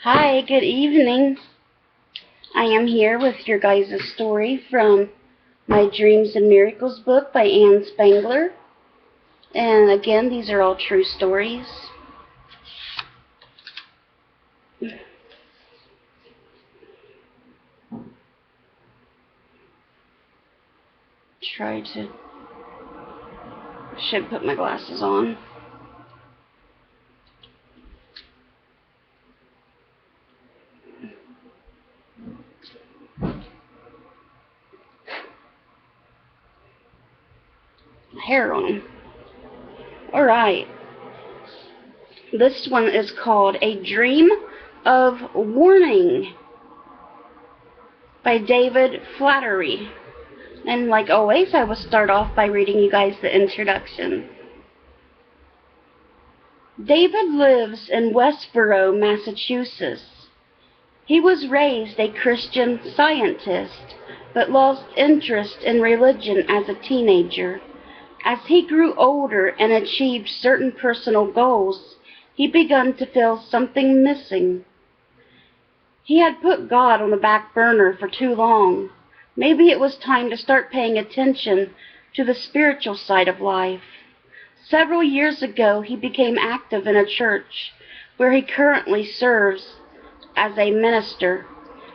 Hi, good evening. I am here with your guys' story from my Dreams and Miracles book by Anne Spangler. And again, these are all true stories. Should put my glasses on. Hair on. Alright. This one is called A Dream of Warning by David Flaherty. And like always, I will start off by reading you guys the introduction. David lives in Westborough, Massachusetts. He was raised a Christian Scientist, but lost interest in religion as a teenager. As he grew older and achieved certain personal goals, he began to feel something missing. He had put God on the back burner for too long. Maybe it was time to start paying attention to the spiritual side of life. Several years ago, he became active in a church where he currently serves as a minister.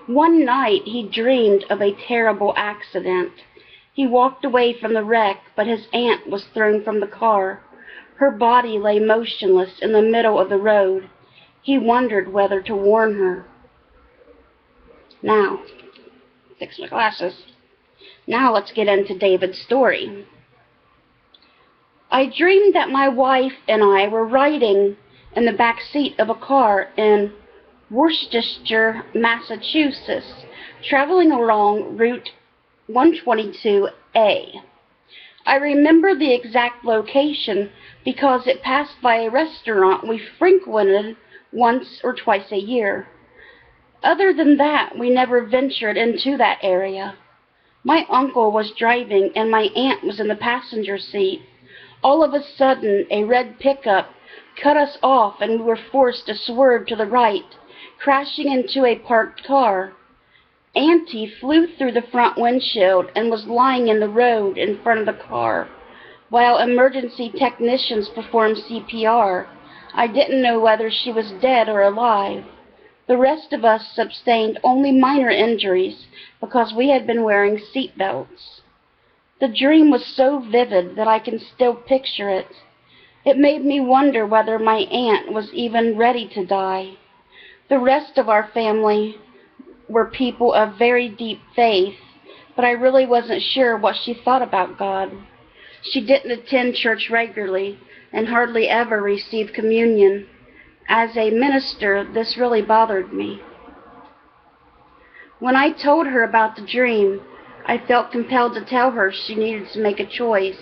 One night, he dreamed of a terrible accident. He walked away from the wreck, but his aunt was thrown from the car. Her body lay motionless in the middle of the road. He wondered whether to warn her. Now, fix my glasses. Now let's get into David's story. I dreamed that my wife and I were riding in the back seat of a car in Worcester, Massachusetts, traveling along Route 122A. I remember the exact location because it passed by a restaurant we frequented once or twice a year. Other than that, we never ventured into that area. My uncle was driving and my aunt was in the passenger seat. All of a sudden, a red pickup cut us off and we were forced to swerve to the right, crashing into a parked car. Auntie flew through the front windshield and was lying in the road in front of the car. While emergency technicians performed CPR, I didn't know whether she was dead or alive. The rest of us sustained only minor injuries because we had been wearing seat belts. The dream was so vivid that I can still picture it. It made me wonder whether my aunt was even ready to die. The rest of our family were people of very deep faith, but I really wasn't sure what she thought about God. She didn't attend church regularly and hardly ever received communion. As a minister, this really bothered me. When I told her about the dream, I felt compelled to tell her she needed to make a choice.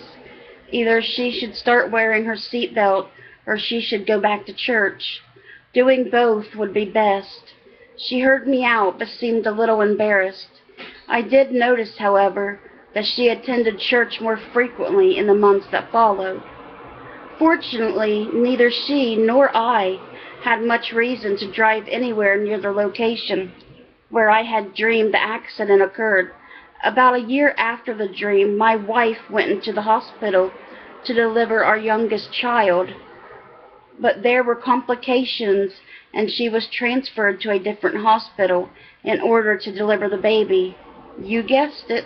Either she should start wearing her seatbelt or she should go back to church. Doing both would be best. She heard me out but seemed a little embarrassed. I did notice, however, that she attended church more frequently in the months that followed. Fortunately, neither she nor I had much reason to drive anywhere near the location where I had dreamed the accident occurred. About a year after the dream, my wife went into the hospital to deliver our youngest child, but there were complications and she was transferred to a different hospital in order to deliver the baby. You guessed it.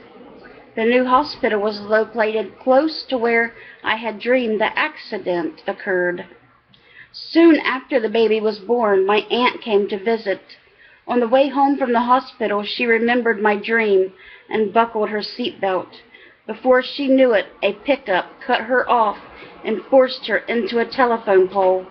The new hospital was located close to where I had dreamed the accident occurred. Soon after the baby was born, my aunt came to visit. On the way home from the hospital, she remembered my dream and buckled her seatbelt. Before she knew it, a pickup cut her off and forced her into a telephone pole.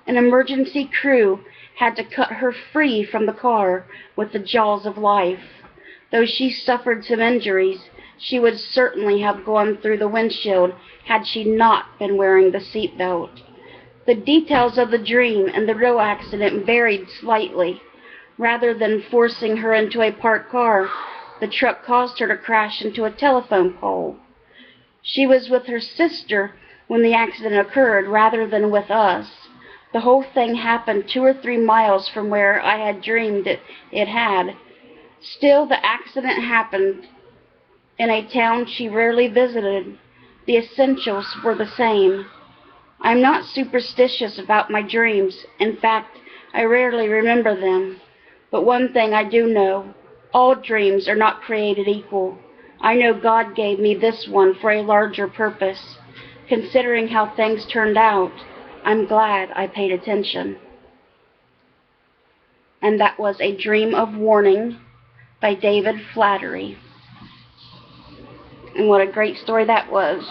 An emergency crew had to cut her free from the car with the jaws of life. Though she suffered some injuries, she would certainly have gone through the windshield had she not been wearing the seatbelt. The details of the dream and the real accident varied slightly. Rather than forcing her into a parked car, the truck caused her to crash into a telephone pole. She was with her sister when the accident occurred rather than with us. The whole thing happened 2 or 3 miles from where I had dreamed it had. Still, the accident happened in a town she rarely visited. The essentials were the same. I'm not superstitious about my dreams. In fact, I rarely remember them. But one thing I do know, all dreams are not created equal. I know God gave me this one for a larger purpose. Considering how things turned out, I'm glad I paid attention. And that was A Dream of Warning by David Flaherty. And what a great story that was.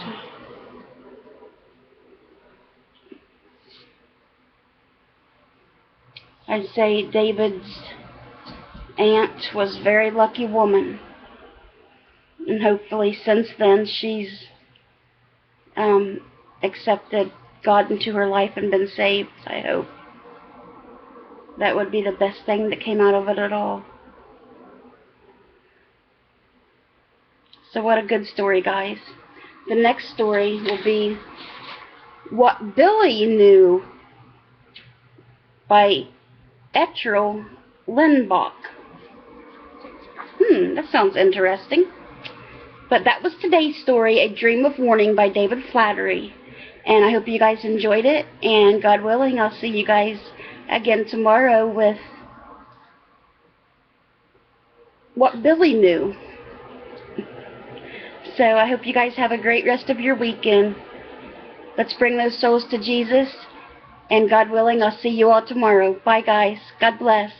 I'd say David's aunt was a very lucky woman. And hopefully since then she's accepted God into her life and been saved, I hope. That would be the best thing that came out of it at all. So what a good story, guys. The next story will be What Billy Knew by Ethel Lindbach. That sounds interesting. But that was today's story, A Dream of Warning by David Flaherty. And I hope you guys enjoyed it. And God willing, I'll see you guys again tomorrow with What Billy Knew. So I hope you guys have a great rest of your weekend. Let's bring those souls to Jesus. And God willing, I'll see you all tomorrow. Bye, guys. God bless.